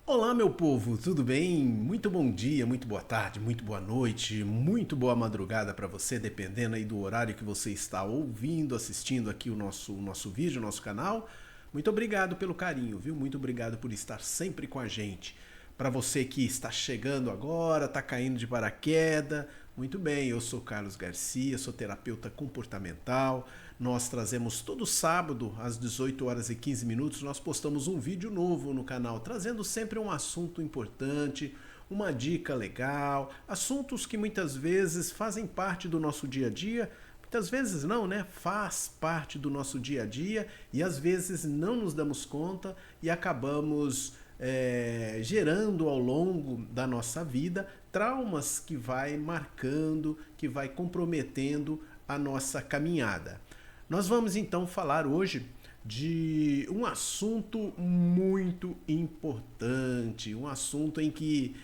Olá, meu povo, tudo bem? Muito bom dia, muito boa tarde, muito boa noite, muito boa madrugada para você, dependendo aí do horário que você está ouvindo, assistindo aqui o nosso vídeo, o nosso canal. Muito obrigado pelo carinho, viu? Muito obrigado por estar sempre com a gente. Para você que está chegando agora, está caindo de paraquedas, muito bem, eu sou Carlos Garcia, sou terapeuta comportamental. Nós trazemos todo sábado às 18 horas e 15 minutos, nós postamos um vídeo novo no canal, trazendo sempre um assunto importante, uma dica legal, assuntos que muitas vezes fazem parte do nosso dia a dia, muitas vezes não, né? Faz parte do nosso dia a dia e às vezes não nos damos conta e acabamos gerando ao longo da nossa vida traumas que vai marcando, que vai comprometendo a nossa caminhada. Nós vamos então falar hoje de um assunto muito importante, um assunto em que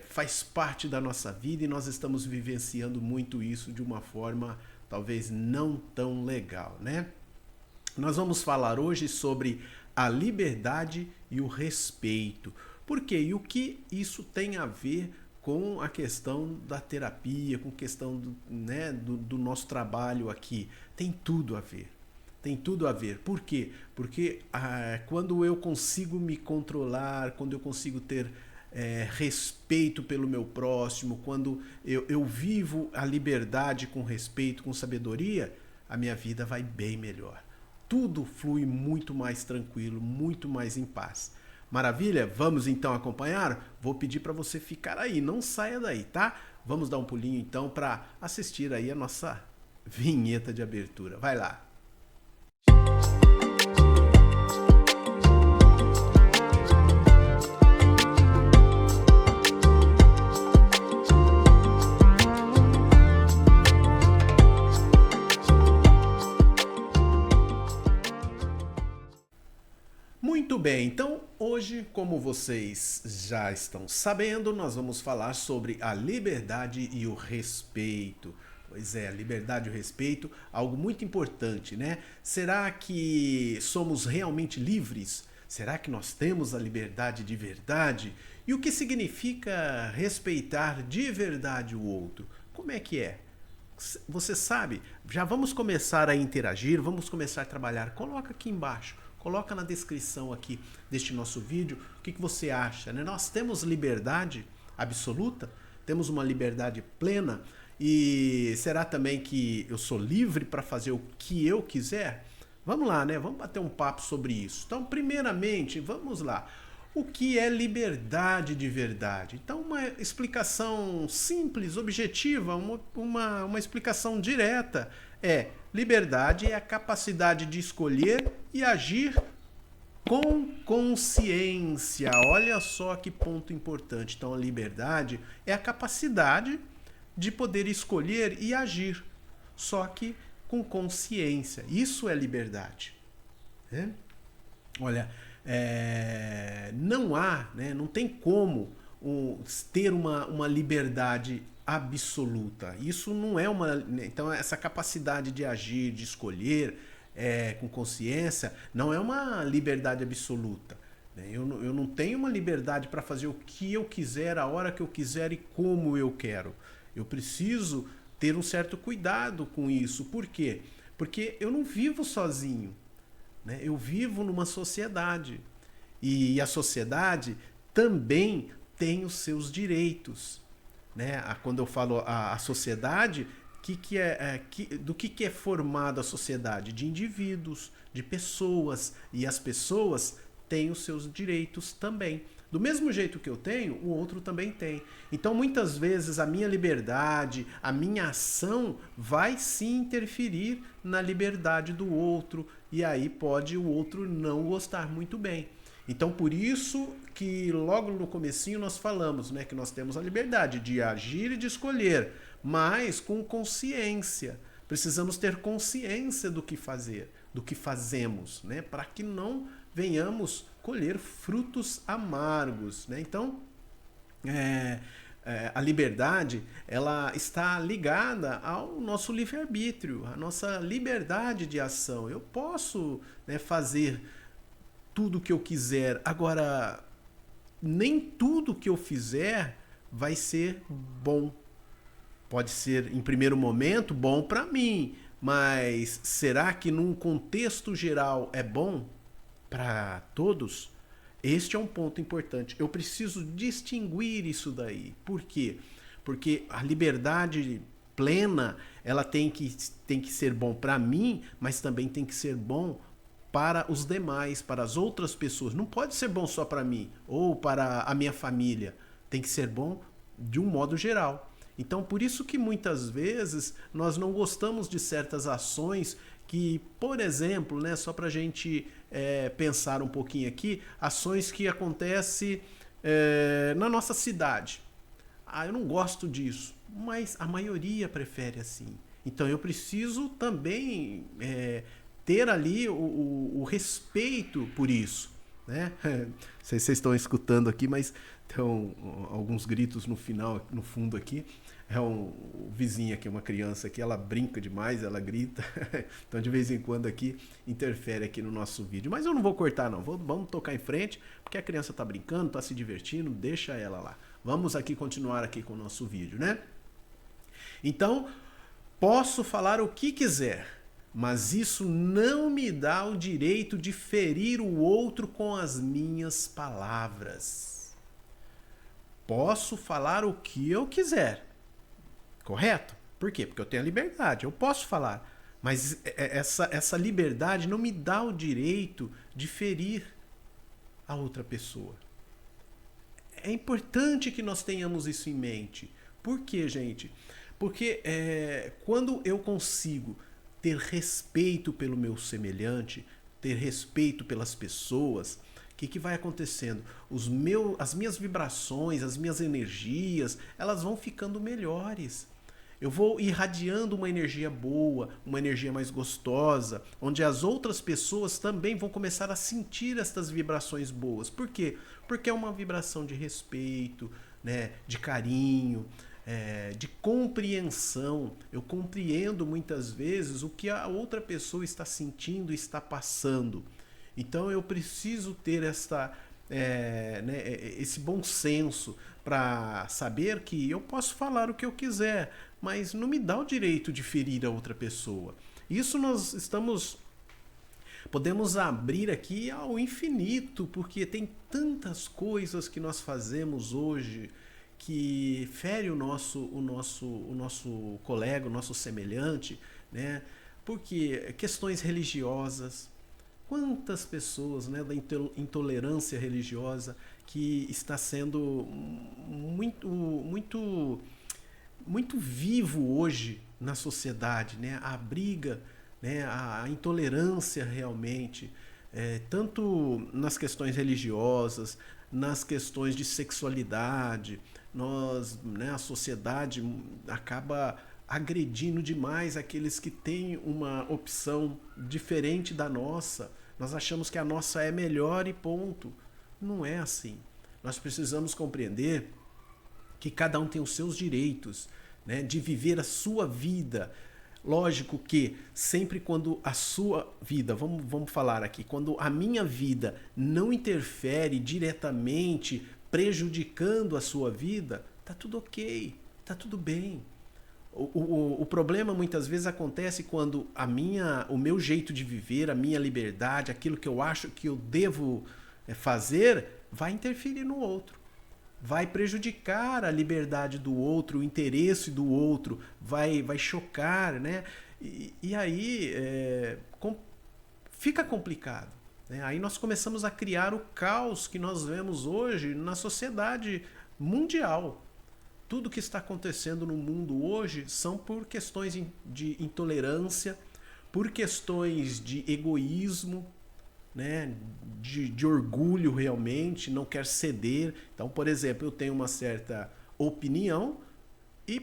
faz parte da nossa vida e nós estamos vivenciando muito isso de uma forma talvez não tão legal, né? Nós vamos falar hoje sobre a liberdade e o respeito. Por quê? E o que isso tem a ver com a questão da terapia, com a questão do nosso trabalho aqui? Tem tudo a ver. Tem tudo a ver. Por quê? Porque quando eu consigo me controlar, quando eu consigo ter respeito pelo meu próximo, quando eu vivo a liberdade com respeito, com sabedoria, a minha vida vai bem melhor. Tudo flui muito mais tranquilo, muito mais em paz. Maravilha? Vamos então acompanhar? Vou pedir para você ficar aí, não saia daí, tá? Vamos dar um pulinho então para assistir aí a nossa vinheta de abertura. Vai lá. Muito bem, então hoje, como vocês já estão sabendo, nós vamos falar sobre a liberdade e o respeito. Pois é, a liberdade e o respeito, algo muito importante, né? Será que somos realmente livres? Será que nós temos a liberdade de verdade? E o que significa respeitar de verdade o outro? Como é que é? Você sabe? Já vamos começar a interagir, vamos começar a trabalhar. Coloca aqui embaixo. Coloca na descrição aqui deste nosso vídeo o que você acha, né? Nós temos liberdade absoluta? Temos uma liberdade plena? E será também que eu sou livre para fazer o que eu quiser? Vamos lá, né? Vamos bater um papo sobre isso. Então, primeiramente, vamos lá. O que é liberdade de verdade? Então, uma explicação simples, objetiva, uma explicação direta é: liberdade é a capacidade de escolher e agir com consciência. Olha só que ponto importante. Então, a liberdade é a capacidade de poder escolher e agir, só que com consciência. Isso é liberdade, né? Olha, não há, né, não tem como ter uma liberdade absoluta. Isso não é uma. Então, essa capacidade de agir, de escolher com consciência, não é uma liberdade absoluta. Né? Eu não tenho uma liberdade para fazer o que eu quiser, a hora que eu quiser e como eu quero. Eu preciso ter um certo cuidado com isso. Por quê? Porque eu não vivo sozinho. Né? Eu vivo numa sociedade. E a sociedade também tem os seus direitos. Né? Quando eu falo a sociedade, do que é formada a sociedade? De indivíduos, de pessoas. E as pessoas têm os seus direitos também. Do mesmo jeito que eu tenho, o outro também tem. Então, muitas vezes, a minha liberdade, a minha ação vai sim interferir na liberdade do outro. E aí pode o outro não gostar muito bem. Então, por isso que logo no comecinho nós falamos, né, que nós temos a liberdade de agir e de escolher, mas com consciência. Precisamos ter consciência do que fazer, do que fazemos, né, para que não venhamos colher frutos amargos, né? Então, a liberdade, ela está ligada ao nosso livre-arbítrio, à nossa liberdade de ação. Eu posso, né, fazer tudo o que eu quiser. Agora, nem tudo que eu fizer vai ser bom. Pode ser, em primeiro momento, bom para mim, mas será que num contexto geral é bom para todos? Este é um ponto importante. Eu preciso distinguir isso daí. Por quê? Porque a liberdade plena, ela tem que ser bom para mim, mas também tem que ser bom para os demais, para as outras pessoas. Não pode ser bom só para mim ou para a minha família. Tem que ser bom de um modo geral. Então, por isso que muitas vezes nós não gostamos de certas ações que, por exemplo, né, só para a gente pensar um pouquinho aqui, ações que acontecem na nossa cidade. Ah, eu não gosto disso, mas a maioria prefere assim. Então eu preciso também ter ali o respeito por isso. Né? Não sei se vocês estão escutando aqui, mas tem alguns gritos no final, no fundo aqui. É um vizinho aqui, uma criança aqui, ela brinca demais, ela grita. Então de vez em quando aqui interfere aqui no nosso vídeo. Mas eu não vou cortar não, vamos tocar em frente, porque a criança está brincando, está se divertindo, deixa ela lá. Vamos aqui continuar aqui com o nosso vídeo, né? Então, posso falar o que quiser, mas isso não me dá o direito de ferir o outro com as minhas palavras. Posso falar o que eu quiser, correto? Por quê? Porque eu tenho a liberdade, eu posso falar, mas essa liberdade não me dá o direito de ferir a outra pessoa. É importante que nós tenhamos isso em mente. Por quê, gente? Porque quando eu consigo ter respeito pelo meu semelhante, ter respeito pelas pessoas, o que vai acontecendo? As minhas vibrações, as minhas energias, elas vão ficando melhores. Eu vou irradiando uma energia boa, uma energia mais gostosa, onde as outras pessoas também vão começar a sentir estas vibrações boas. Por quê? Porque é uma vibração de respeito, né, de carinho, de compreensão. Eu compreendo muitas vezes o que a outra pessoa está sentindo e está passando. Então eu preciso ter esse bom senso para saber que eu posso falar o que eu quiser, mas não me dá o direito de ferir a outra pessoa. Isso podemos abrir aqui ao infinito, porque tem tantas coisas que nós fazemos hoje que fere o nosso colega, o nosso semelhante, né? Porque questões religiosas, quantas pessoas, né, da intolerância religiosa que está sendo muito vivo hoje na sociedade, né? A briga, né? A intolerância realmente, tanto nas questões religiosas, nas questões de sexualidade, a sociedade acaba agredindo demais aqueles que têm uma opção diferente da nossa. Nós achamos que a nossa é melhor e ponto. Não é assim. Nós precisamos compreender que cada um tem os seus direitos, né, de viver a sua vida. Lógico que sempre quando a sua vida, vamos falar aqui, quando a minha vida não interfere diretamente, prejudicando a sua vida, tá tudo ok, tá tudo bem. O problema muitas vezes acontece quando o meu jeito de viver, a minha liberdade, aquilo que eu acho que eu devo fazer, vai interferir no outro. Vai prejudicar a liberdade do outro, o interesse do outro, vai chocar, né? E aí fica complicado. Né? Aí nós começamos a criar o caos que nós vemos hoje na sociedade mundial. Tudo que está acontecendo no mundo hoje são por questões de intolerância, por questões de egoísmo, né, de orgulho realmente, não quer ceder. Então, por exemplo, eu tenho uma certa opinião e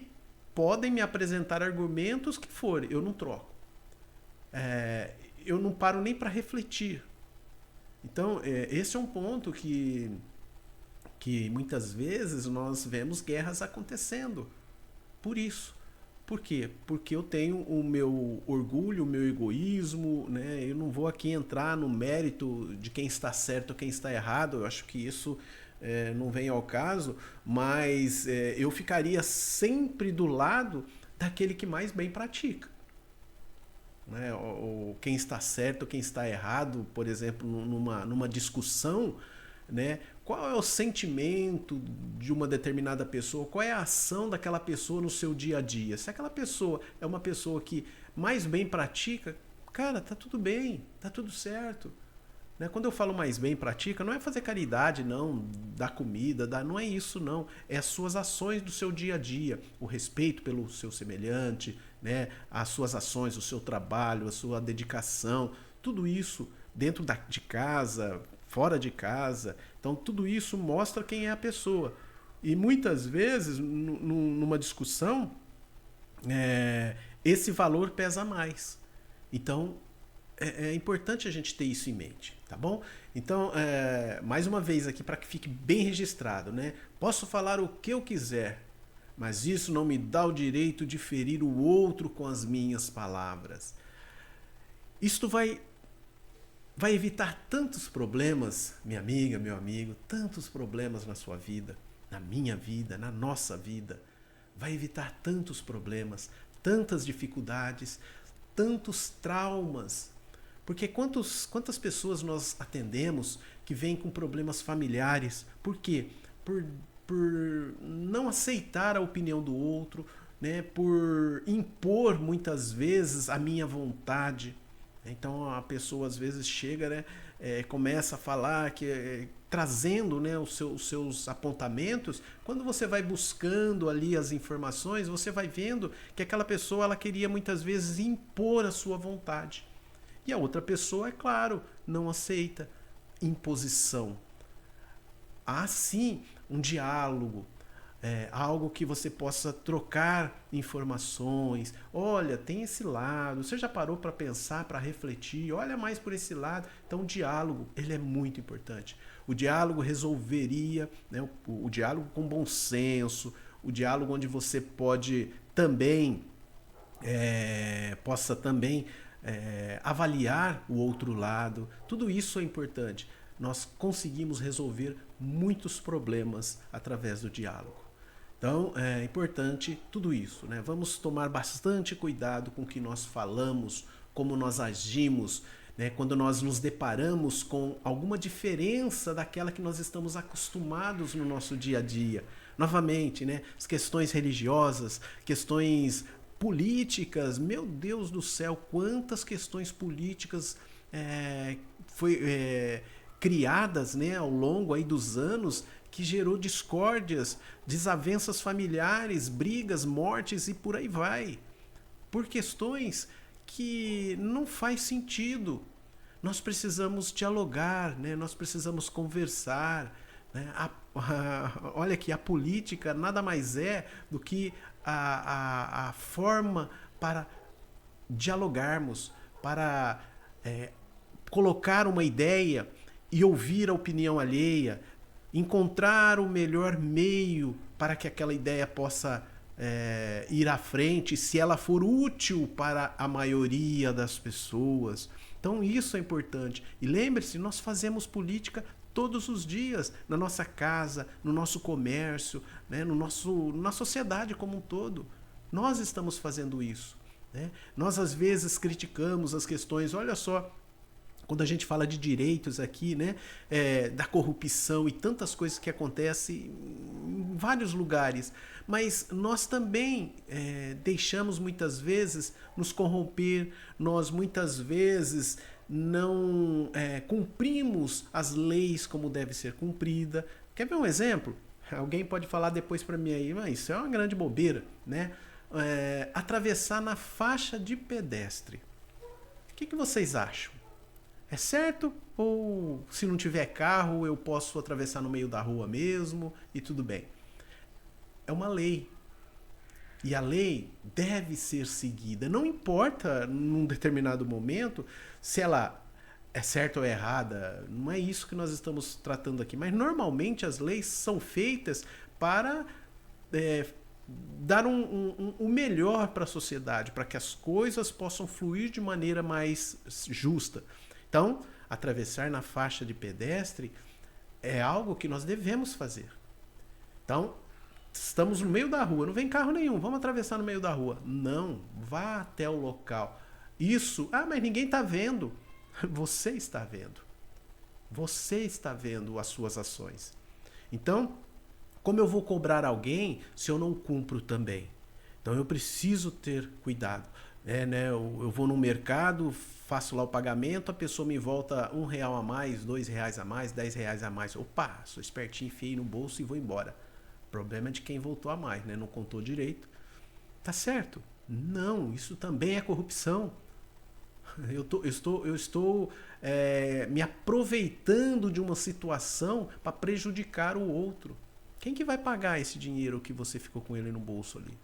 podem me apresentar argumentos que forem, eu não troco. Eu não paro nem para refletir. Então, esse é um ponto que muitas vezes nós vemos guerras acontecendo por isso. Por quê? Porque eu tenho o meu orgulho, o meu egoísmo, né? Eu não vou aqui entrar no mérito de quem está certo ou quem está errado. Eu acho que isso não vem ao caso, mas eu ficaria sempre do lado daquele que mais bem pratica. Né? Ou quem está certo, quem está errado, por exemplo, numa discussão, né? Qual é o sentimento de uma determinada pessoa? Qual é a ação daquela pessoa no seu dia a dia? Se aquela pessoa é uma pessoa que mais bem pratica, cara, tá tudo bem, tá tudo certo. Né? Quando eu falo mais bem pratica, não é fazer caridade, não, dar comida, não é isso, não. É as suas ações do seu dia a dia, o respeito pelo seu semelhante, né? As suas ações, o seu trabalho, a sua dedicação, tudo isso dentro de casa, fora de casa. Então, tudo isso mostra quem é a pessoa. E muitas vezes, numa discussão, esse valor pesa mais. Então, é importante a gente ter isso em mente, tá bom? Então, mais uma vez aqui para que fique bem registrado, né? Posso falar o que eu quiser, mas isso não me dá o direito de ferir o outro com as minhas palavras. Isto vai evitar tantos problemas, minha amiga, meu amigo, tantos problemas na sua vida, na minha vida, na nossa vida. Vai evitar tantos problemas, tantas dificuldades, tantos traumas. Porque quantas pessoas nós atendemos que vêm com problemas familiares? Por quê? Por não aceitar a opinião do outro, né? Por impor muitas vezes a minha vontade. Então a pessoa às vezes chega, né? Começa a falar, trazendo, né, os seus apontamentos. Quando você vai buscando ali as informações, você vai vendo que aquela pessoa ela queria muitas vezes impor a sua vontade. E a outra pessoa, é claro, não aceita imposição. Há sim um diálogo, algo que você possa trocar informações. Olha, tem esse lado, você já parou para pensar, para refletir, olha mais por esse lado. Então o diálogo, ele é muito importante. O diálogo resolveria, né, o diálogo com bom senso, o diálogo onde você pode também, possa também avaliar o outro lado. Tudo isso é importante. Nós conseguimos resolver muitos problemas através do diálogo. Então, é importante tudo isso, né? Vamos tomar bastante cuidado com o que nós falamos, como nós agimos, né? Quando nós nos deparamos com alguma diferença daquela que nós estamos acostumados no nosso dia a dia. Novamente, né? As questões religiosas, questões políticas, meu Deus do céu, quantas questões políticas criadas, né, ao longo aí dos anos, que gerou discórdias, desavenças familiares, brigas, mortes e por aí vai. Por questões que não faz sentido. Nós precisamos dialogar, né? Nós precisamos conversar. Né? Olha que a política nada mais é do que a forma para dialogarmos, para colocar uma ideia e ouvir a opinião alheia, encontrar o melhor meio para que aquela ideia possa ir à frente, se ela for útil para a maioria das pessoas. Então isso é importante. E lembre-se, nós fazemos política todos os dias, na nossa casa, no nosso comércio, né, na sociedade como um todo. Nós estamos fazendo isso. Né? Nós às vezes criticamos as questões, olha só, quando a gente fala de direitos aqui, né, da corrupção e tantas coisas que acontecem em vários lugares, mas nós também deixamos muitas vezes nos corromper, nós muitas vezes não cumprimos as leis como deve ser cumprida. Quer ver um exemplo? Alguém pode falar depois para mim aí, mas isso é uma grande bobeira, né? Atravessar na faixa de pedestre. O que vocês acham? É certo? Ou se não tiver carro, eu posso atravessar no meio da rua mesmo e tudo bem? É uma lei. E a lei deve ser seguida. Não importa, num determinado momento, se ela é certa ou é errada. Não é isso que nós estamos tratando aqui. Mas, normalmente, as leis são feitas para dar o melhor para a sociedade, para que as coisas possam fluir de maneira mais justa. Então, atravessar na faixa de pedestre é algo que nós devemos fazer. Então, estamos no meio da rua, não vem carro nenhum, vamos atravessar no meio da rua. Não, vá até o local. Isso, mas ninguém está vendo. Você está vendo. Você está vendo as suas ações. Então, como eu vou cobrar alguém se eu não cumpro também? Então eu preciso ter cuidado. Né? Eu vou no mercado, faço lá o pagamento, a pessoa me volta R$1 a mais, R$2 a mais, R$10 a mais. Opa, sou espertinho, enfiei no bolso e vou embora. O problema é de quem voltou a mais, né? Não contou direito. Tá certo? Não, isso também é corrupção. Eu estou me aproveitando de uma situação para prejudicar o outro. Quem que vai pagar esse dinheiro que você ficou com ele no bolso ali?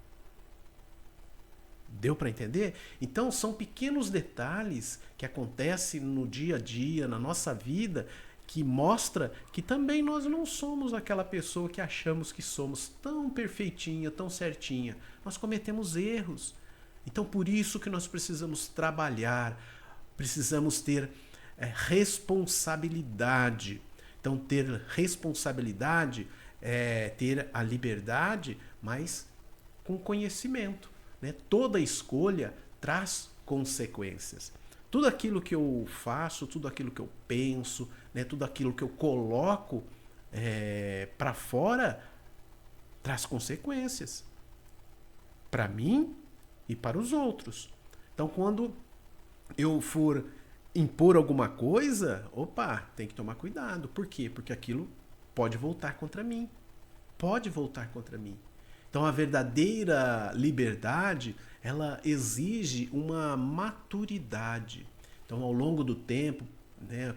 Deu para entender? Então são pequenos detalhes que acontecem no dia a dia, na nossa vida, que mostra que também nós não somos aquela pessoa que achamos que somos tão perfeitinha, tão certinha. Nós cometemos erros. Então por isso que nós precisamos trabalhar, precisamos ter responsabilidade. Então ter responsabilidade é ter a liberdade, mas com conhecimento. Né? Toda escolha traz consequências. Tudo aquilo que eu faço, tudo aquilo que eu penso, né? Tudo aquilo que eu coloco para fora traz consequências. Para mim e para os outros. Então, quando eu for impor alguma coisa, tem que tomar cuidado. Por quê? Porque aquilo pode voltar contra mim. Pode voltar contra mim. Então, a verdadeira liberdade, ela exige uma maturidade. Então, ao longo do tempo, né,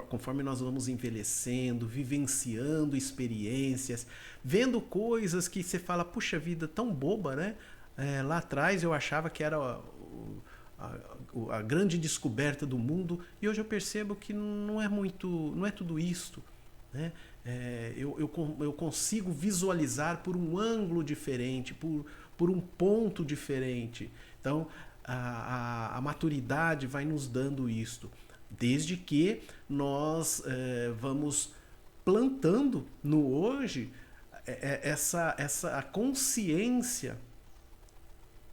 conforme nós vamos envelhecendo, vivenciando experiências, vendo coisas que você fala, puxa vida, tão boba, né? Lá atrás eu achava que era a grande descoberta do mundo e hoje eu percebo que não é tudo isto, né? Eu consigo visualizar por um ângulo diferente, por um ponto diferente. Então a maturidade vai nos dando isto, desde que nós vamos plantando no hoje essa consciência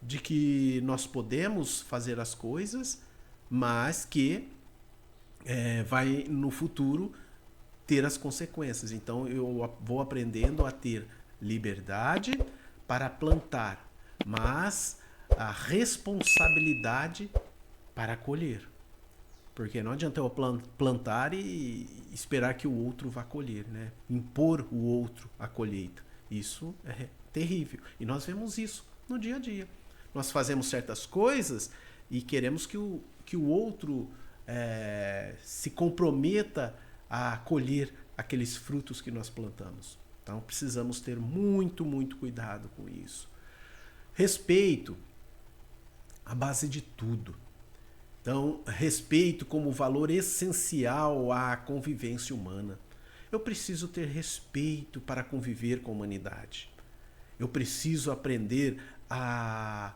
de que nós podemos fazer as coisas, mas que vai no futuro ter as consequências. Então eu vou aprendendo a ter liberdade para plantar, mas a responsabilidade para colher. Porque não adianta eu plantar e esperar que o outro vá colher, né? Impor o outro a colheita. Isso é terrível. E nós vemos isso no dia a dia. Nós fazemos certas coisas e queremos que o outro se comprometa a colher aqueles frutos que nós plantamos. Então precisamos ter muito, muito cuidado com isso. Respeito, a base de tudo. Então, respeito como valor essencial à convivência humana. Eu preciso ter respeito para conviver com a humanidade. Eu preciso aprender a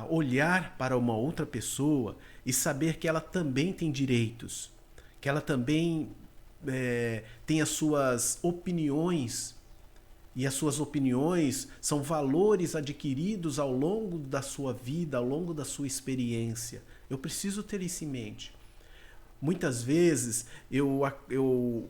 olhar para uma outra pessoa e saber que ela também tem direitos, que ela também tem as suas opiniões, e as suas opiniões são valores adquiridos ao longo da sua vida, ao longo da sua experiência. Eu preciso ter isso em mente. Muitas vezes eu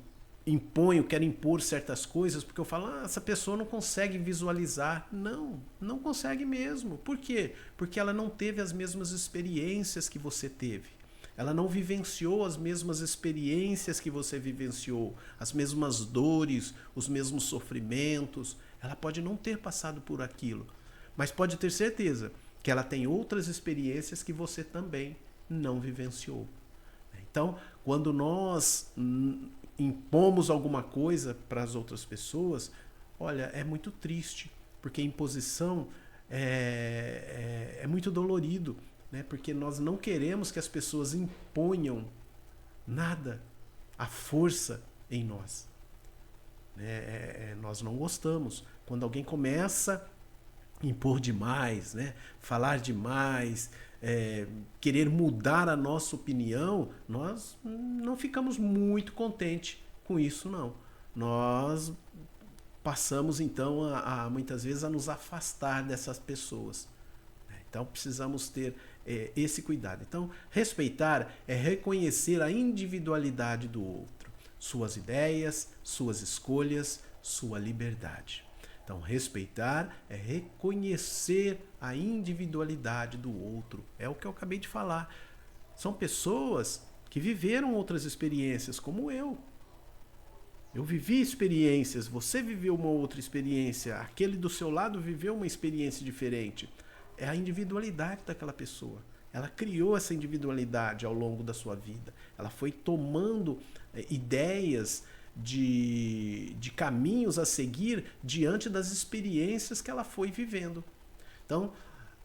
quero impor certas coisas porque eu falo, essa pessoa não consegue visualizar. Não consegue mesmo. Por quê? Porque ela não teve as mesmas experiências que você teve. Ela não vivenciou as mesmas experiências que você vivenciou, as mesmas dores, os mesmos sofrimentos. Ela pode não ter passado por aquilo, mas pode ter certeza que ela tem outras experiências que você também não vivenciou. Então, quando nós impomos alguma coisa para as outras pessoas, olha, é muito triste, porque a imposição é muito dolorido. Né? Porque nós não queremos que as pessoas imponham nada, à força em nós. Nós não gostamos. Quando alguém começa a impor demais, né? Falar demais, querer mudar a nossa opinião, nós não ficamos muito contentes com isso, não. nós passamos então muitas vezes a nos afastar dessas pessoas. Então precisamos ter esse cuidado. Então, respeitar é reconhecer a individualidade do outro, suas ideias, suas escolhas, sua liberdade. Então, respeitar é reconhecer a individualidade do outro. É o que eu acabei de falar. São pessoas que viveram outras experiências, como eu. Eu vivi experiências, você viveu uma outra experiência, aquele do seu lado viveu uma experiência diferente. É a individualidade daquela pessoa. Ela criou essa individualidade ao longo da sua vida. Ela foi tomando ideias de caminhos a seguir diante das experiências que ela foi vivendo. Então,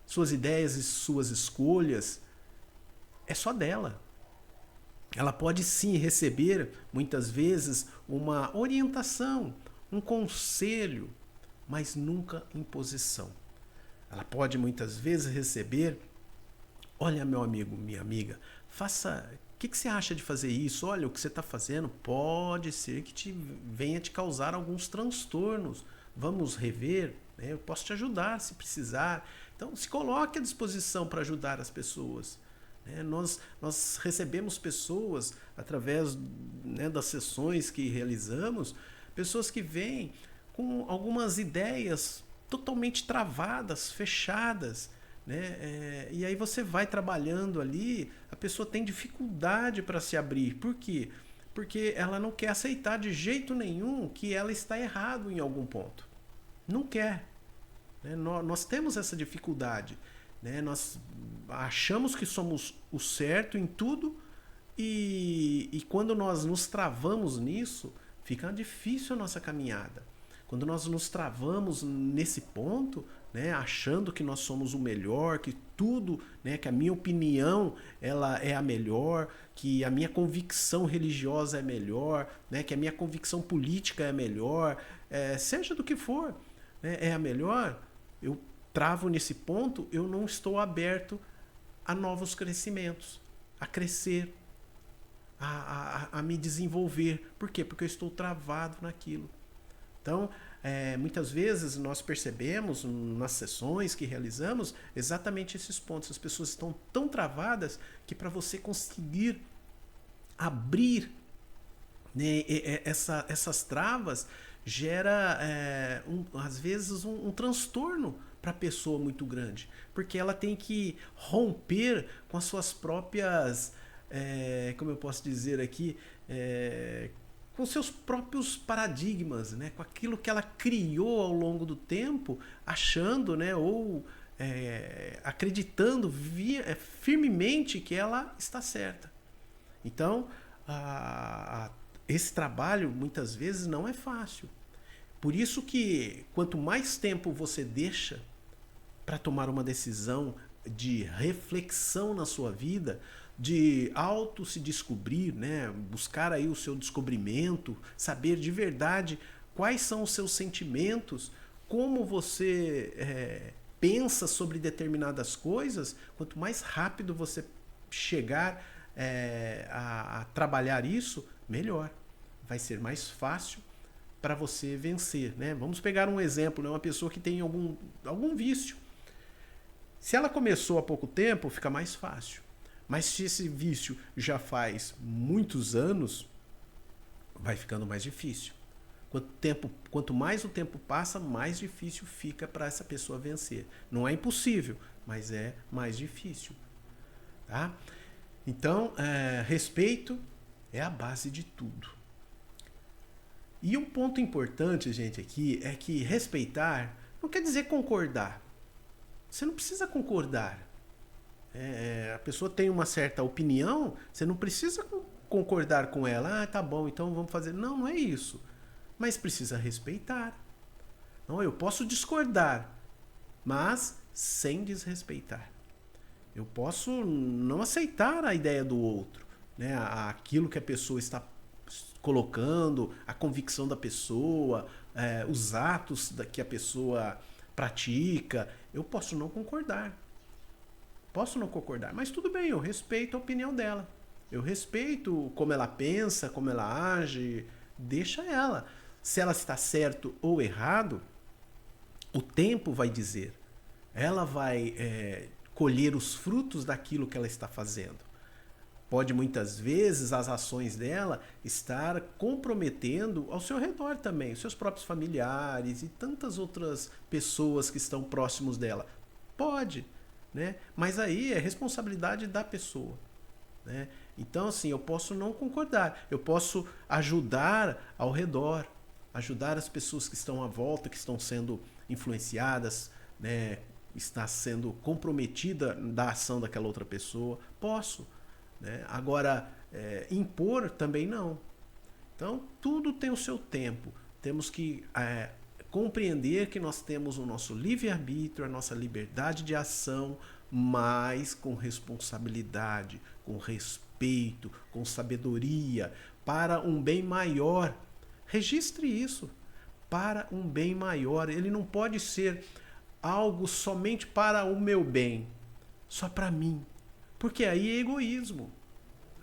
suas ideias e suas escolhas é só dela. Ela pode sim receber, muitas vezes, uma orientação, um conselho, mas nunca imposição. Ela pode muitas vezes receber, olha meu amigo, minha amiga, faça, o que você acha de fazer isso? Olha, o que você está fazendo pode ser que venha te causar alguns transtornos. Vamos rever, né? Eu posso te ajudar se precisar. Então se coloque à disposição para ajudar as pessoas. Nós recebemos pessoas através, né, das sessões que realizamos, pessoas que vêm com algumas ideias totalmente travadas, fechadas, né? E aí você vai trabalhando ali, a pessoa tem dificuldade para se abrir. Por quê? Porque ela não quer aceitar de jeito nenhum que ela está errado em algum ponto. Não quer. Né? Nós temos essa dificuldade. Né? Nós achamos que somos o certo em tudo e quando nós nos travamos nisso, fica difícil a nossa caminhada. Quando nós nos travamos nesse ponto, né, achando que nós somos o melhor, que tudo, né, que a minha opinião ela é a melhor, que a minha convicção religiosa é melhor, né, que a minha convicção política é melhor, seja do que for, né, é a melhor, eu travo nesse ponto, eu não estou aberto a novos crescimentos, a crescer, a me desenvolver. Por quê? Porque eu estou travado naquilo. Então, muitas vezes nós percebemos nas sessões que realizamos exatamente esses pontos. As pessoas estão tão travadas que para você conseguir abrir, né, essas travas gera, às vezes, um transtorno para a pessoa muito grande. Porque ela tem que romper com as suas próprias, como eu posso dizer aqui, com seus próprios paradigmas, né? Com aquilo que ela criou ao longo do tempo, achando, né? Ou acreditando firmemente que ela está certa. Então, esse trabalho muitas vezes não é fácil. Por isso que quanto mais tempo você deixa para tomar uma decisão de reflexão na sua vida, de auto se descobrir, né? Buscar aí o seu descobrimento, saber de verdade quais são os seus sentimentos, como você pensa sobre determinadas coisas, quanto mais rápido você chegar a trabalhar isso, melhor. Vai ser mais fácil para você vencer, né? Vamos pegar um exemplo, né? Uma pessoa que tem algum vício. Se ela começou há pouco tempo, fica mais fácil. Mas se esse vício já faz muitos anos, vai ficando mais difícil. Quanto mais o tempo passa, mais difícil fica para essa pessoa vencer. Não é impossível, mas é mais difícil. Tá? Então, respeito é a base de tudo. E um ponto importante, gente, aqui é que respeitar não quer dizer concordar. Você não precisa concordar. A pessoa tem uma certa opinião, você não precisa concordar com ela. Ah, tá bom, então vamos fazer. Não, não é isso. Mas precisa respeitar. Não, eu posso discordar, mas sem desrespeitar. Eu posso não aceitar a ideia do outro, né? Aquilo que a pessoa está colocando, a convicção da pessoa, os atos que a pessoa pratica. Eu posso não concordar. Posso não concordar, mas tudo bem, eu respeito a opinião dela. Eu respeito como ela pensa, como ela age, deixa ela. Se ela está certo ou errado, o tempo vai dizer. Ela vai colher os frutos daquilo que ela está fazendo. Pode muitas vezes as ações dela estar comprometendo ao seu redor também, os seus próprios familiares e tantas outras pessoas que estão próximos dela. Pode, né? Mas aí é responsabilidade da pessoa, né? Então, assim, eu posso não concordar, eu posso ajudar ao redor, ajudar as pessoas que estão à volta, que estão sendo influenciadas, né? Está sendo comprometida da ação daquela outra pessoa. Posso, né? Agora, impor também não. Então, tudo tem o seu tempo. Temos que compreender que nós temos o nosso livre-arbítrio, a nossa liberdade de ação, mas com responsabilidade, com respeito, com sabedoria, para um bem maior. Registre isso, para um bem maior. Ele não pode ser algo somente para o meu bem, só para mim. Porque aí é egoísmo.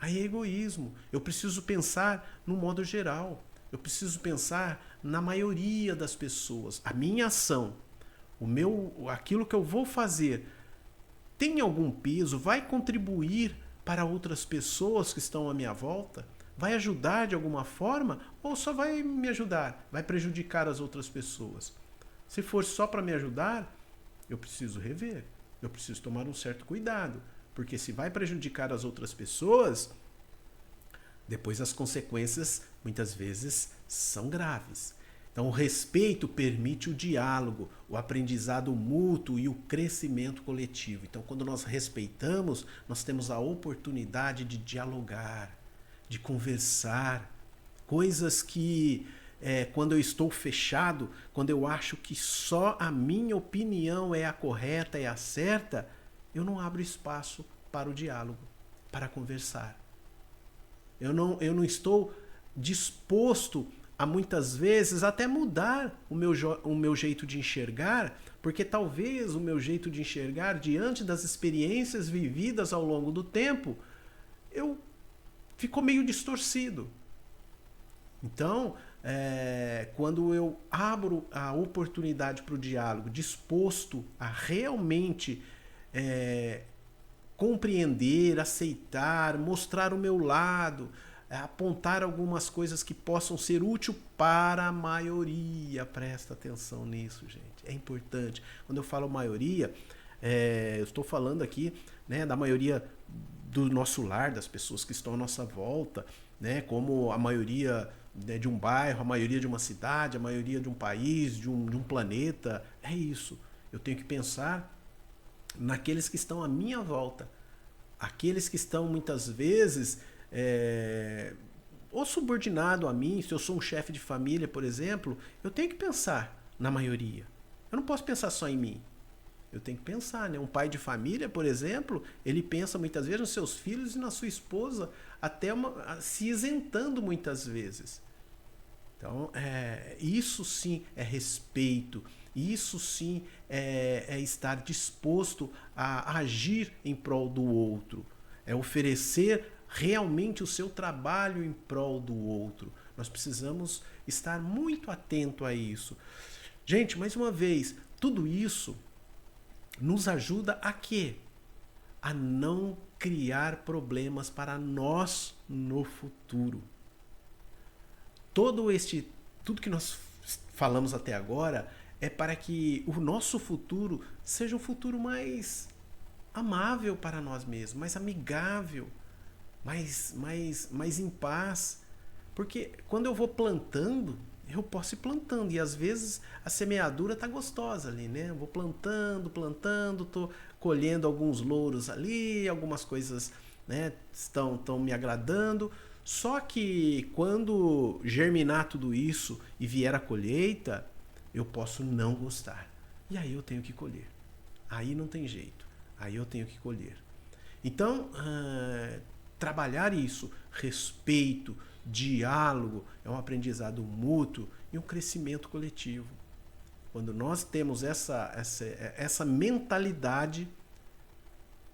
Aí é egoísmo. Eu preciso pensar no modo geral. Eu preciso pensar na maioria das pessoas. A minha ação, aquilo que eu vou fazer, tem algum peso? Vai contribuir para outras pessoas que estão à minha volta? Vai ajudar de alguma forma? Ou só vai me ajudar? Vai prejudicar as outras pessoas? Se for só para me ajudar, eu preciso rever. Eu preciso tomar um certo cuidado. Porque se vai prejudicar as outras pessoas, depois as consequências, muitas vezes, são graves. Então, o respeito permite o diálogo, o aprendizado mútuo e o crescimento coletivo. Então, quando nós respeitamos, nós temos a oportunidade de dialogar, de conversar. Coisas que, quando eu estou fechado, quando eu acho que só a minha opinião é a correta, é a certa, eu não abro espaço para o diálogo, para conversar. Eu não estou disposto a muitas vezes até mudar o meu jeito de enxergar, porque talvez o meu jeito de enxergar, diante das experiências vividas ao longo do tempo, ficou meio distorcido. Então, quando eu abro a oportunidade para o diálogo, disposto a realmente compreender, aceitar, mostrar o meu lado, apontar algumas coisas que possam ser úteis para a maioria. Presta atenção nisso, gente. É importante. Quando eu falo maioria, eu estou falando aqui, né, da maioria do nosso lar, das pessoas que estão à nossa volta, né, como a maioria, né, de um bairro, a maioria de uma cidade, a maioria de um país, de um planeta. É isso. Eu tenho que pensar naqueles que estão à minha volta. Aqueles que estão muitas vezes ou subordinado a mim. Se eu sou um chefe de família, por exemplo, eu tenho que pensar na maioria. Eu não posso pensar só em mim. Eu tenho que pensar, né? Um pai de família, por exemplo, ele pensa muitas vezes nos seus filhos e na sua esposa, até se isentando muitas vezes. Então, isso sim é respeito. Isso sim é estar disposto a agir em prol do outro. É oferecer realmente o seu trabalho em prol do outro. Nós precisamos estar muito atento a isso. Gente, mais uma vez, tudo isso nos ajuda a quê? A não criar problemas para nós no futuro. Tudo que nós falamos até agora é para que o nosso futuro seja um futuro mais amável para nós mesmos, mais amigável, mais em paz. Porque quando eu vou plantando, eu posso ir plantando, e às vezes a semeadura tá gostosa ali, né? Eu vou plantando, tô colhendo alguns louros ali, algumas coisas, né, estão me agradando. Só que quando germinar tudo isso e vier a colheita, eu posso não gostar. E aí eu tenho que colher. Aí não tem jeito. Aí eu tenho que colher. Então, trabalhar isso, respeito, diálogo, é um aprendizado mútuo e um crescimento coletivo. Quando nós temos essa mentalidade,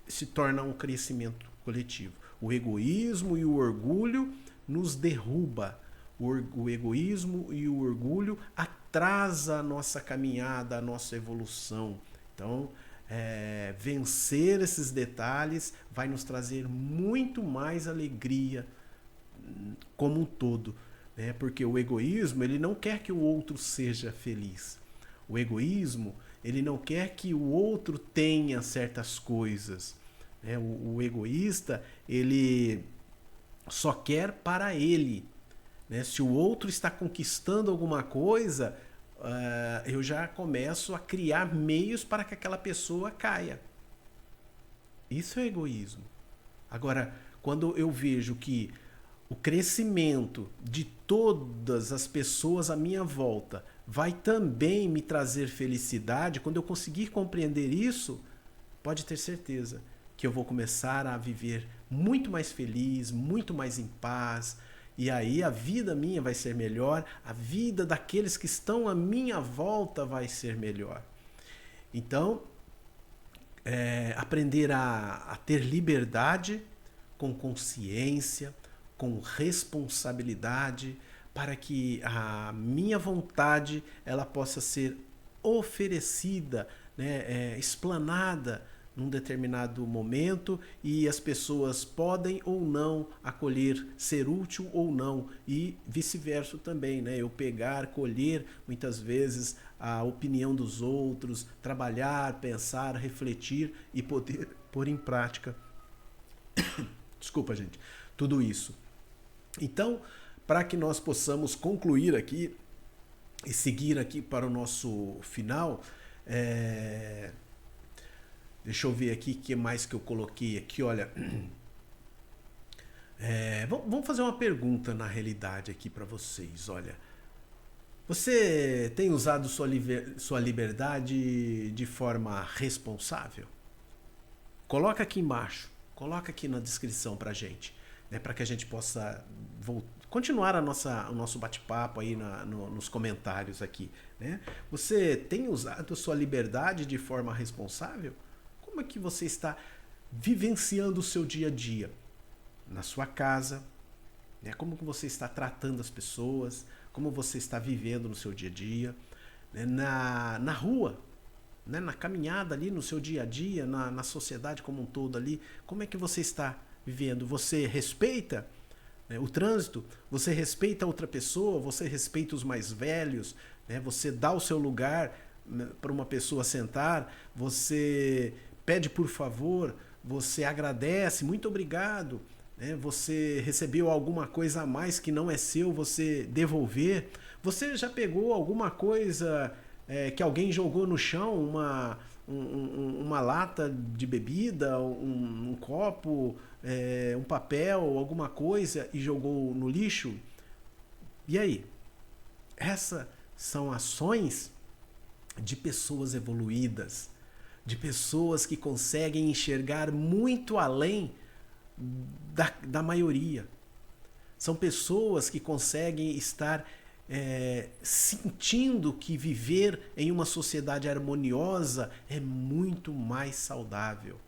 se torna um crescimento coletivo. O egoísmo e o orgulho nos derruba. O egoísmo e o orgulho atrasa a nossa caminhada, a nossa evolução. Então, vencer esses detalhes vai nos trazer muito mais alegria como um todo, né? Porque o egoísmo, ele não quer que o outro seja feliz. O egoísmo, ele não quer que o outro tenha certas coisas, né? O egoísta, ele só quer para ele, né? Se o outro está conquistando alguma coisa, eu já começo a criar meios para que aquela pessoa caia. Isso é egoísmo. Agora, quando eu vejo que o crescimento de todas as pessoas à minha volta vai também me trazer felicidade, quando eu conseguir compreender isso, pode ter certeza que eu vou começar a viver muito mais feliz, muito mais em paz, e aí a vida minha vai ser melhor, a vida daqueles que estão à minha volta vai ser melhor. Então, aprender a ter liberdade com consciência, com responsabilidade, para que a minha vontade ela possa ser oferecida, né, explanada num determinado momento, e as pessoas podem ou não acolher, ser útil ou não, e vice-versa também, né? Eu pegar, colher muitas vezes a opinião dos outros, trabalhar, pensar, refletir e poder pôr em prática. Desculpa, gente. Tudo isso. Então, para que nós possamos concluir aqui e seguir aqui para o nosso final, deixa eu ver aqui o que mais que eu coloquei aqui. Olha, vamos fazer uma pergunta na realidade aqui para vocês. Olha, você tem usado sua liberdade de forma responsável? Coloca aqui embaixo, coloca aqui na descrição para gente, né, para que a gente possa continuar o nosso bate-papo aí nos comentários aqui, né? Você tem usado a sua liberdade de forma responsável? Como é que você está vivenciando o seu dia a dia? Na sua casa, né? Como que você está tratando as pessoas? Como você está vivendo no seu dia a dia? Né? Na rua, né? Na caminhada ali, no seu dia a dia, na sociedade como um todo ali, como é que você está vivendo? Você respeita, né, o trânsito? Você respeita a outra pessoa? Você respeita os mais velhos? Né? Você dá o seu lugar, né, para uma pessoa sentar? Você pede por favor? Você agradece? Muito obrigado. Né? Você recebeu alguma coisa a mais que não é seu, você devolver? Você já pegou alguma coisa que alguém jogou no chão, uma lata de bebida, um copo, um papel, alguma coisa, e jogou no lixo? E aí? Essas são ações de pessoas evoluídas, de pessoas que conseguem enxergar muito além da maioria. São pessoas que conseguem estar sentindo que viver em uma sociedade harmoniosa é muito mais saudável.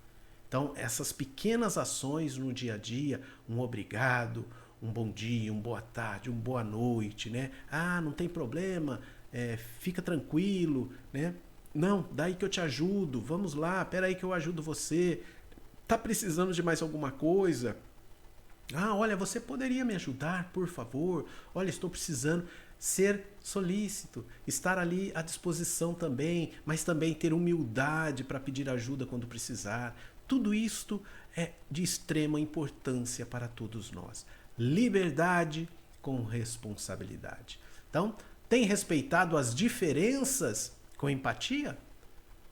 Então, essas pequenas ações no dia a dia, um obrigado, um bom dia, uma boa tarde, uma boa noite, né? Ah, não tem problema, fica tranquilo, né? Não, daí que eu te ajudo, vamos lá, peraí que eu ajudo você. Tá precisando de mais alguma coisa? Ah, olha, você poderia me ajudar, por favor? Olha, estou precisando. Ser solícito, estar ali à disposição também, mas também ter humildade para pedir ajuda quando precisar. Tudo isto é de extrema importância para todos nós. Liberdade com responsabilidade. Então, tem respeitado as diferenças com empatia?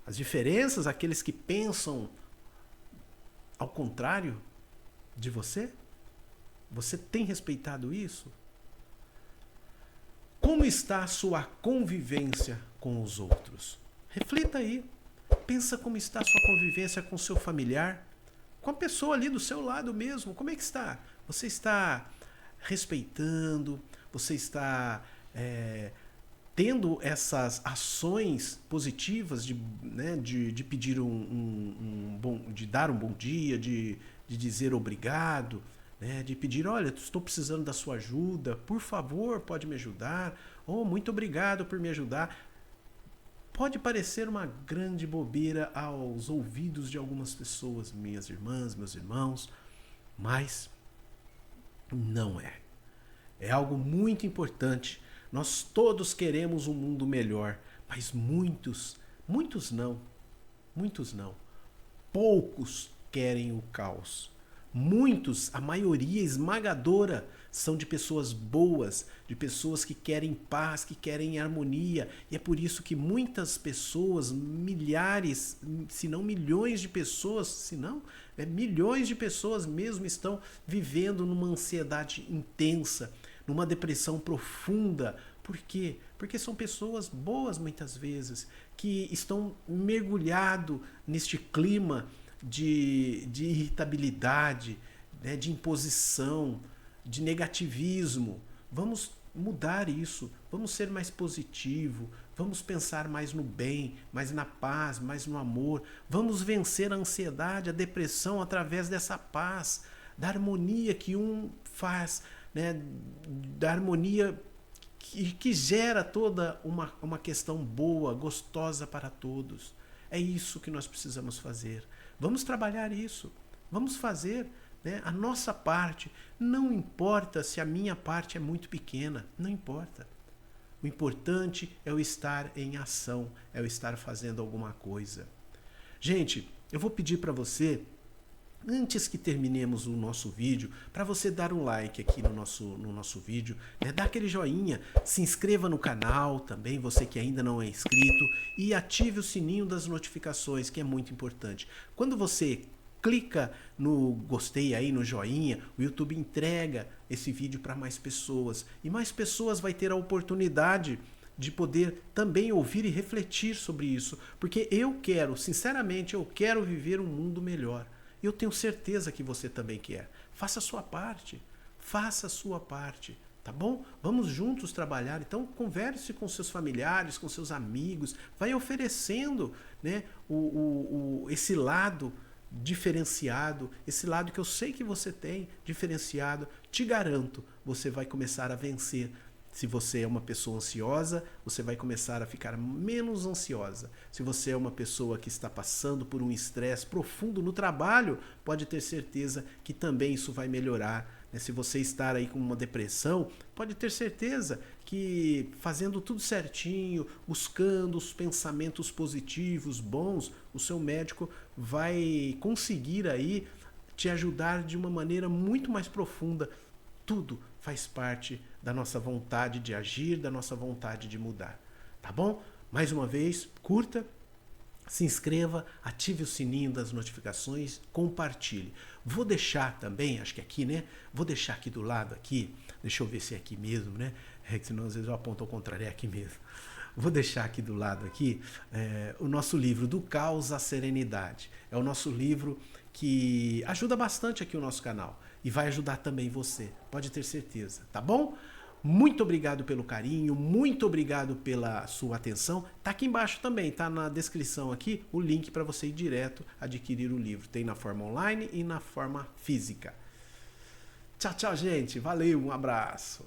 As diferenças, aqueles que pensam ao contrário de você? Você tem respeitado isso? Como está a sua convivência com os outros? Reflita aí. Pensa como está a sua convivência com o seu familiar, com a pessoa ali do seu lado mesmo. Como é que está? Você está respeitando? Você está tendo essas ações positivas de pedir de dar um bom dia, de dizer obrigado, né? De pedir, olha, estou precisando da sua ajuda, por favor, pode me ajudar, ou muito obrigado por me ajudar. Pode parecer uma grande bobeira aos ouvidos de algumas pessoas, minhas irmãs, meus irmãos, mas não é. É algo muito importante. Nós todos queremos um mundo melhor, mas muitos não, poucos querem o caos. Muitos, a maioria esmagadora, são de pessoas boas, de pessoas que querem paz, que querem harmonia. E é por isso que muitas pessoas, milhares, se não milhões de pessoas, se não, milhões de pessoas mesmo estão vivendo numa ansiedade intensa, numa depressão profunda. Por quê? Porque são pessoas boas muitas vezes, que estão mergulhados neste clima de irritabilidade, né, de imposição, de negativismo. Vamos mudar isso, vamos ser mais positivo, vamos pensar mais no bem, mais na paz, mais no amor. Vamos vencer a ansiedade, a depressão através dessa paz, da harmonia que um faz, né, da harmonia que gera toda uma questão boa, gostosa para todos. É isso que nós precisamos fazer. Vamos trabalhar isso. Vamos fazer, né, a nossa parte. Não importa se a minha parte é muito pequena. Não importa. O importante é eu estar em ação. É eu estar fazendo alguma coisa. Gente, eu vou pedir para você, antes que terminemos o nosso vídeo, para você dar um like aqui no nosso vídeo, né? Dá aquele joinha, se inscreva no canal também, você que ainda não é inscrito, e ative o sininho das notificações, que é muito importante. Quando você clica no gostei aí, no joinha, o YouTube entrega esse vídeo para mais pessoas, e mais pessoas vai ter a oportunidade de poder também ouvir e refletir sobre isso, porque eu quero, sinceramente, eu quero viver um mundo melhor. Eu tenho certeza que você também quer. Faça a sua parte. Faça a sua parte. Tá bom? Vamos juntos trabalhar. Então, converse com seus familiares, com seus amigos. Vai oferecendo, né, esse lado diferenciado, esse lado que eu sei que você tem, diferenciado. Te garanto, você vai começar a vencer. Se você é uma pessoa ansiosa, você vai começar a ficar menos ansiosa. Se você é uma pessoa que está passando por um estresse profundo no trabalho, pode ter certeza que também isso vai melhorar. Se você estar aí com uma depressão, pode ter certeza que fazendo tudo certinho, buscando os pensamentos positivos, bons, o seu médico vai conseguir aí te ajudar de uma maneira muito mais profunda. Tudo faz parte da nossa vontade de agir, da nossa vontade de mudar. Tá bom? Mais uma vez, curta, se inscreva, ative o sininho das notificações, compartilhe. Vou deixar também, acho que aqui, né? Vou deixar aqui do lado, aqui, deixa eu ver se é aqui mesmo, né? É que senão às vezes eu aponto ao contrário, é aqui mesmo. Vou deixar aqui do lado aqui o nosso livro Do Caos à Serenidade. É o nosso livro que ajuda bastante aqui o nosso canal e vai ajudar também você, pode ter certeza, tá bom? Muito obrigado pelo carinho, muito obrigado pela sua atenção. Tá aqui embaixo também, tá na descrição aqui o link para você ir direto adquirir o livro. Tem na forma online e na forma física. Tchau, tchau, gente. Valeu, um abraço.